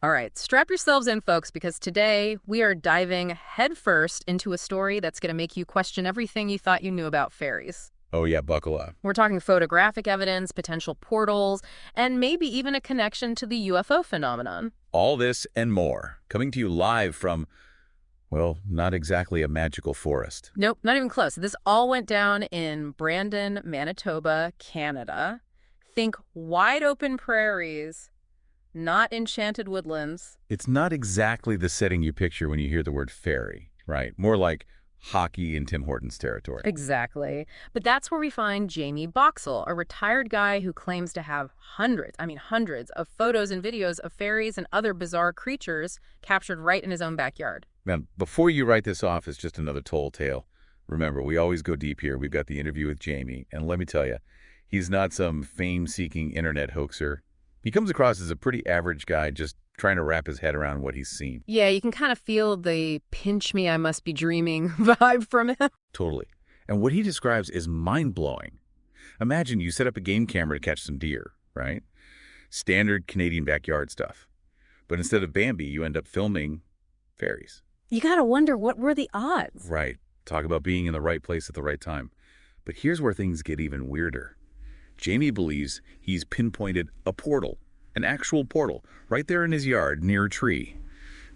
All right, strap yourselves in, folks, because today we are diving headfirst into a story that's going to make you question everything you thought you knew about fairies. Oh yeah, buckle up. We're talking photographic evidence, potential portals, and maybe even a connection to the UFO phenomenon. All this and more, coming to you live from, well, not exactly a magical forest. Nope, not even close. This all went down in Brandon, Manitoba, Canada. Think wide open prairies, not enchanted woodlands. It's not exactly the setting you picture when you hear the word fairy, right? More like hockey in Tim Hortons territory. Exactly. But that's where we find Jamie Boxall, a retired guy who claims to have hundreds of photos and videos of fairies and other bizarre creatures captured right in his own backyard. Now, before you write this off as just another tall tale, remember, we always go deep here. We've got the interview with Jamie, and let me tell you, he's not some fame-seeking internet hoaxer. He comes across as a pretty average guy just trying to wrap his head around what he's seen. Yeah, you can kind of feel the pinch me, I must be dreaming vibe from him. Totally. And what he describes is mind-blowing. Imagine you set up a game camera to catch some deer, right? Standard Canadian backyard stuff. But instead of Bambi, you end up filming fairies. You gotta wonder, what were the odds? Right. Talk about being in the right place at the right time. But here's where things get even weirder. Jamie believes he's pinpointed a portal, an actual portal, right there in his yard near a tree.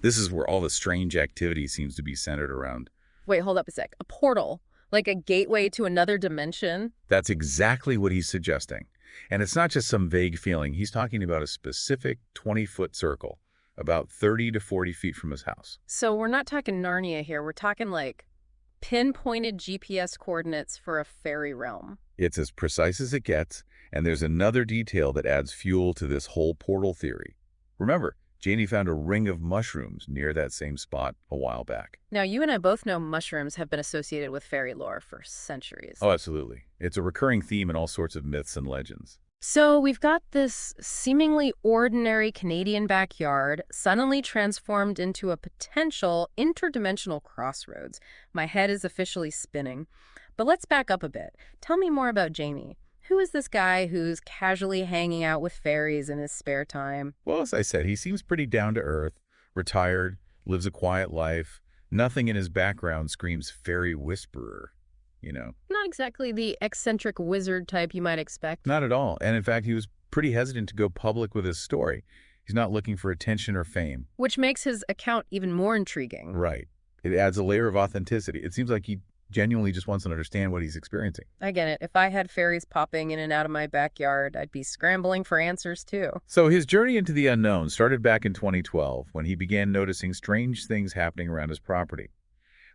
This is where all the strange activity seems to be centered around. Wait, hold up a sec. A portal? Like a gateway to another dimension? That's exactly what he's suggesting. And it's not just some vague feeling. He's talking about a specific 20-foot circle, about 30 to 40 feet from his house. So we're not talking Narnia here. We're talking like pinpointed GPS coordinates for a fairy realm. It's as precise as it gets, and there's another detail that adds fuel to this whole portal theory. Remember, Janie found a ring of mushrooms near that same spot a while back. Now, you and I both know mushrooms have been associated with fairy lore for centuries. Oh, absolutely. It's a recurring theme in all sorts of myths and legends. So we've got this seemingly ordinary Canadian backyard suddenly transformed into a potential interdimensional crossroads. My head is officially spinning. But let's back up a bit. Tell me more about Jamie. Who is this guy who's casually hanging out with fairies in his spare time? Well, as I said, he seems pretty down to earth, retired, lives a quiet life. Nothing in his background screams fairy whisperer, you know. Not exactly the eccentric wizard type you might expect. Not at all. And in fact, he was pretty hesitant to go public with his story. He's not looking for attention or fame. Which makes his account even more intriguing. Right. It adds a layer of authenticity. It seems like he genuinely just wants to understand what he's experiencing. I get it. If I had fairies popping in and out of my backyard, I'd be scrambling for answers too. So his journey into the unknown started back in 2012 when he began noticing strange things happening around his property.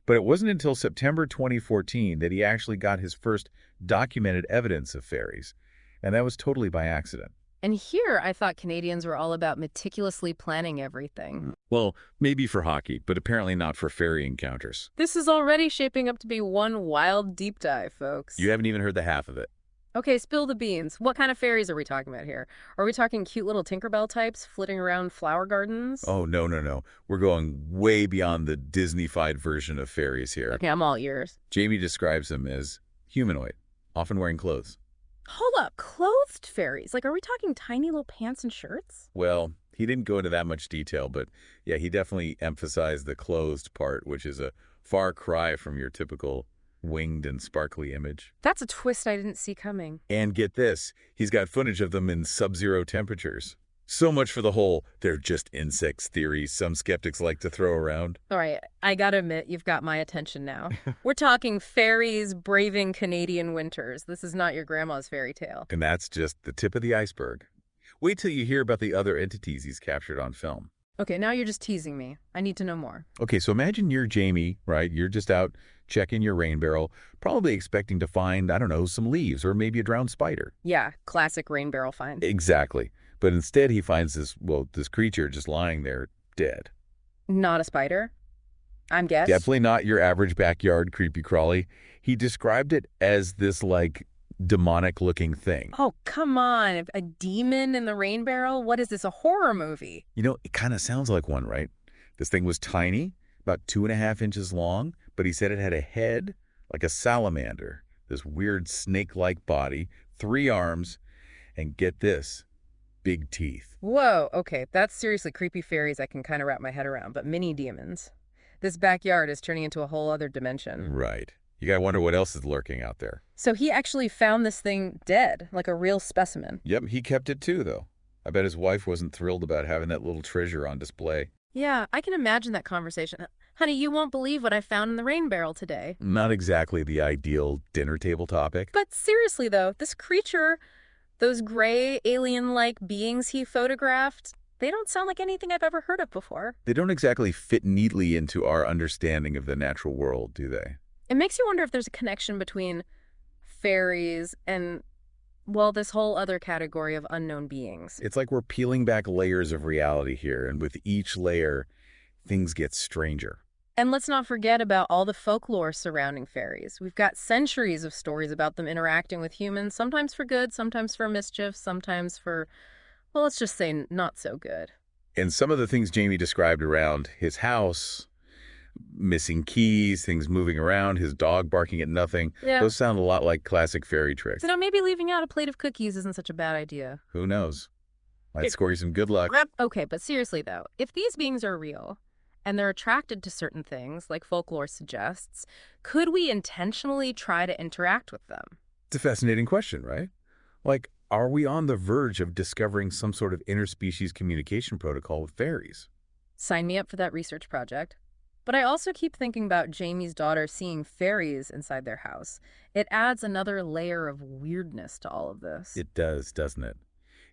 But it wasn't until September 2014 that he actually got his first documented evidence of fairies, and that was totally by accident. And here, I thought Canadians were all about meticulously planning everything. Well, maybe for hockey, but apparently not for fairy encounters. This is already shaping up to be one wild deep dive, folks. You haven't even heard the half of it. Okay, spill the beans. What kind of fairies are we talking about here? Are we talking cute little Tinkerbell types flitting around flower gardens? Oh, no, no, no. We're going way beyond the Disney-fied version of fairies here. Okay, I'm all ears. Jamie describes them as humanoid, often wearing clothes. Hold up, clothed fairies? Like, are we talking tiny little pants and shirts? Well, he didn't go into that much detail, but yeah, he definitely emphasized the closed part, which is a far cry from your typical winged and sparkly image. That's a twist I didn't see coming. And get this, he's got footage of them in sub-zero temperatures. So much for the whole "they're just insects" theory some skeptics like to throw around. All right, I gotta admit, you've got my attention now. We're talking fairies braving Canadian winters. This is not your grandma's fairy tale. And that's just the tip of the iceberg. Wait till you hear about the other entities he's captured on film. Okay, now you're just teasing me. I need to know more. Okay, so imagine you're Jamie, right? You're just out checking your rain barrel, probably expecting to find, I don't know, some leaves or maybe a drowned spider. Yeah, classic rain barrel find. Exactly. But instead he finds this creature just lying there dead. Not a spider? I'm guessed. Definitely not your average backyard creepy crawly. He described it as this, like, demonic-looking thing. Oh, come on. A demon in the rain barrel? What is this, a horror movie? You know, it kind of sounds like one, right? This thing was tiny, about 2.5 inches long, but he said it had a head like a salamander, this weird snake-like body, 3 arms, and get this, big teeth. Whoa, okay, that's seriously creepy fairies I can kind of wrap my head around, but mini demons. This backyard is turning into a whole other dimension. Right. You gotta wonder what else is lurking out there. So he actually found this thing dead, like a real specimen. Yep, he kept it too, though. I bet his wife wasn't thrilled about having that little treasure on display. Yeah, I can imagine that conversation. Honey, you won't believe what I found in the rain barrel today. Not exactly the ideal dinner table topic. But seriously, though, this creature, those gray, alien-like beings he photographed, they don't sound like anything I've ever heard of before. They don't exactly fit neatly into our understanding of the natural world, do they? It makes you wonder if there's a connection between fairies and, well, this whole other category of unknown beings. It's like we're peeling back layers of reality here, and with each layer, things get stranger. And let's not forget about all the folklore surrounding fairies. We've got centuries of stories about them interacting with humans, sometimes for good, sometimes for mischief, sometimes for, well, let's just say not so good. And some of the things Jamie described around his house, missing keys, things moving around, his dog barking at nothing, Yeah. those sound a lot like classic fairy tricks. So now maybe leaving out a plate of cookies isn't such a bad idea. Who knows? Might score you some good luck. Okay, but seriously though, if these beings are real, and they're attracted to certain things, like folklore suggests, could we intentionally try to interact with them? It's a fascinating question, right? Like, are we on the verge of discovering some sort of interspecies communication protocol with fairies? Sign me up for that research project. But I also keep thinking about Jamie's daughter seeing fairies inside their house. It adds another layer of weirdness to all of this. It does, doesn't it?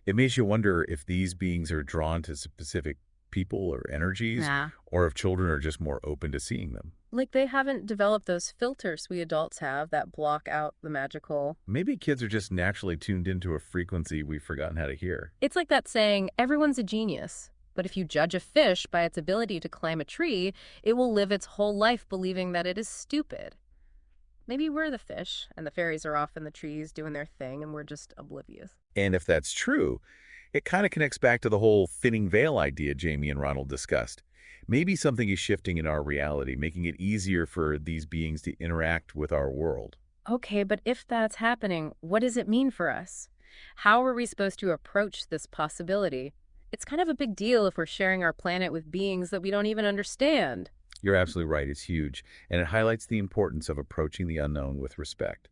It makes you wonder if these beings are drawn to specific people or energies, Nah. or if children are just more open to seeing them. Like they haven't developed those filters we adults have that block out the magical. Maybe kids are just naturally tuned into a frequency we've forgotten how to hear. It's like that saying, everyone's a genius. But if you judge a fish by its ability to climb a tree, it will live its whole life believing that it is stupid. Maybe we're the fish, and the fairies are off in the trees doing their thing, and we're just oblivious. And if that's true, it kind of connects back to the whole thinning veil idea Jamie and Ronald discussed. Maybe something is shifting in our reality, making it easier for these beings to interact with our world. Okay, but if that's happening, what does it mean for us? How are we supposed to approach this possibility? It's kind of a big deal if we're sharing our planet with beings that we don't even understand. You're absolutely right, it's huge, and it highlights the importance of approaching the unknown with respect.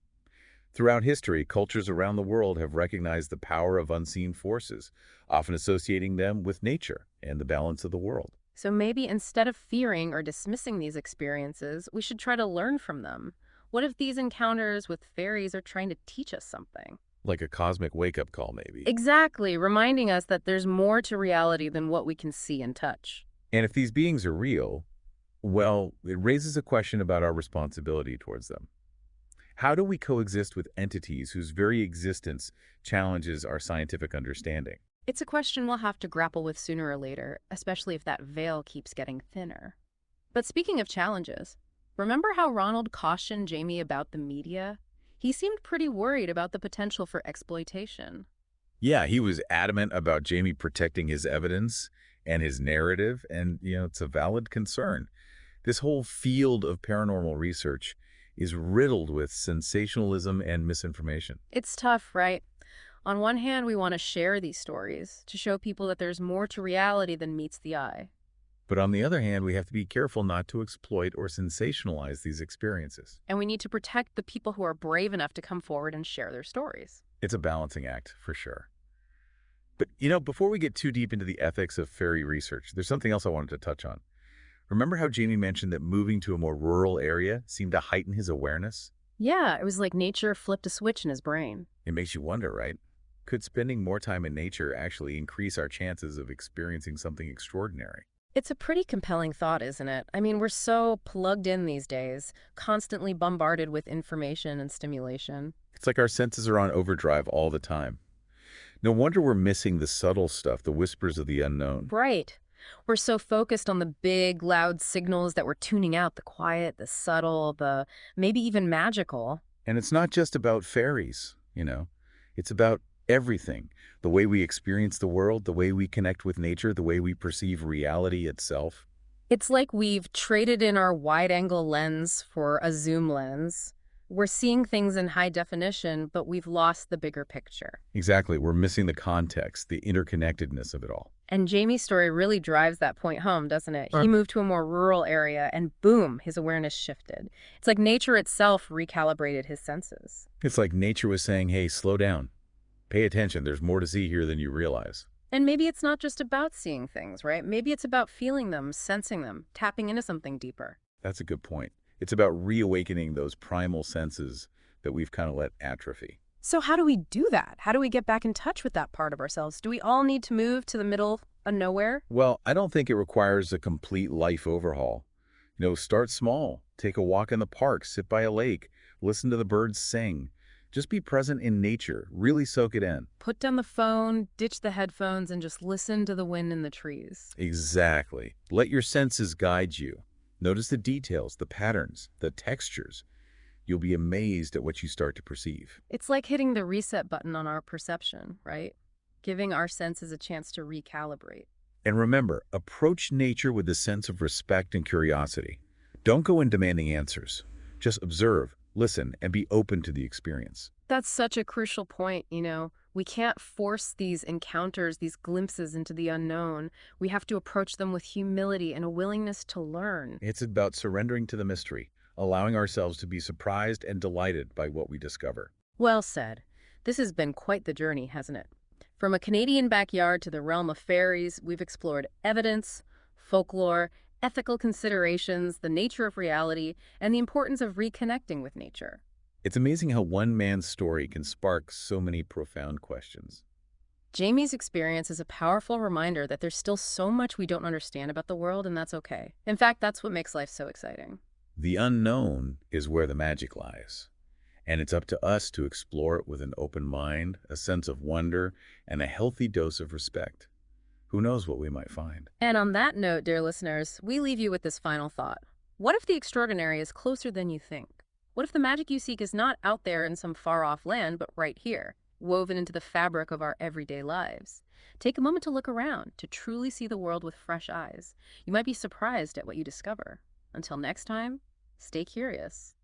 Throughout history, cultures around the world have recognized the power of unseen forces, often associating them with nature and the balance of the world. So maybe instead of fearing or dismissing these experiences, we should try to learn from them. What if these encounters with fairies are trying to teach us something? Like a cosmic wake-up call, maybe. Exactly, reminding us that there's more to reality than what we can see and touch. And if these beings are real, well, it raises a question about our responsibility towards them. How do we coexist with entities whose very existence challenges our scientific understanding? It's a question we'll have to grapple with sooner or later, especially if that veil keeps getting thinner. But speaking of challenges, remember how Ronald cautioned Jamie about the media? He seemed pretty worried about the potential for exploitation. Yeah, he was adamant about Jamie protecting his evidence and his narrative, and, it's a valid concern. This whole field of paranormal research is riddled with sensationalism and misinformation. It's tough, right? On one hand, we want to share these stories to show people that there's more to reality than meets the eye. But on the other hand, we have to be careful not to exploit or sensationalize these experiences. And we need to protect the people who are brave enough to come forward and share their stories. It's a balancing act, for sure. But, before we get too deep into the ethics of fairy research, there's something else I wanted to touch on. Remember how Jamie mentioned that moving to a more rural area seemed to heighten his awareness? Yeah, it was like nature flipped a switch in his brain. It makes you wonder, right? Could spending more time in nature actually increase our chances of experiencing something extraordinary? It's a pretty compelling thought, isn't it? I mean, we're so plugged in these days, constantly bombarded with information and stimulation. It's like our senses are on overdrive all the time. No wonder we're missing the subtle stuff, the whispers of the unknown. Right. We're so focused on the big, loud signals that we're tuning out the quiet, the subtle, the maybe even magical. And it's not just about fairies, It's about everything. The way we experience the world, the way we connect with nature, the way we perceive reality itself. It's like we've traded in our wide-angle lens for a zoom lens. We're seeing things in high definition, but we've lost the bigger picture. Exactly. We're missing the context, the interconnectedness of it all. And Jamie's story really drives that point home, doesn't it? He Right. moved to a more rural area and boom, his awareness shifted. It's like nature itself recalibrated his senses. It's like nature was saying, hey, slow down. Pay attention. There's more to see here than you realize. And maybe it's not just about seeing things, right? Maybe it's about feeling them, sensing them, tapping into something deeper. That's a good point. It's about reawakening those primal senses that we've kind of let atrophy. So how do we do that? How do we get back in touch with that part of ourselves? Do we all need to move to the middle of nowhere? Well, I don't think it requires a complete life overhaul. Start small. Take a walk in the park, sit by a lake, listen to the birds sing. Just be present in nature. Really soak it in. Put down the phone, ditch the headphones, and just listen to the wind in the trees. Exactly. Let your senses guide you. Notice the details, the patterns, the textures. You'll be amazed at what you start to perceive. It's like hitting the reset button on our perception, right? Giving our senses a chance to recalibrate. And remember, approach nature with a sense of respect and curiosity. Don't go in demanding answers. Just observe, listen, and be open to the experience. That's such a crucial point, you know. We can't force these encounters, these glimpses into the unknown. We have to approach them with humility and a willingness to learn. It's about surrendering to the mystery, allowing ourselves to be surprised and delighted by what we discover. Well said. This has been quite the journey, hasn't it? From a Canadian backyard to the realm of fairies, we've explored evidence, folklore, ethical considerations, the nature of reality, and the importance of reconnecting with nature. It's amazing how one man's story can spark so many profound questions. Jamie's experience is a powerful reminder that there's still so much we don't understand about the world, and that's okay. In fact, that's what makes life so exciting. The unknown is where the magic lies, and it's up to us to explore it with an open mind, a sense of wonder, and a healthy dose of respect. Who knows what we might find? And on that note, dear listeners, we leave you with this final thought. What if the extraordinary is closer than you think? What if the magic you seek is not out there in some far-off land, but right here, woven into the fabric of our everyday lives? Take a moment to look around, to truly see the world with fresh eyes. You might be surprised at what you discover. Until next time, stay curious.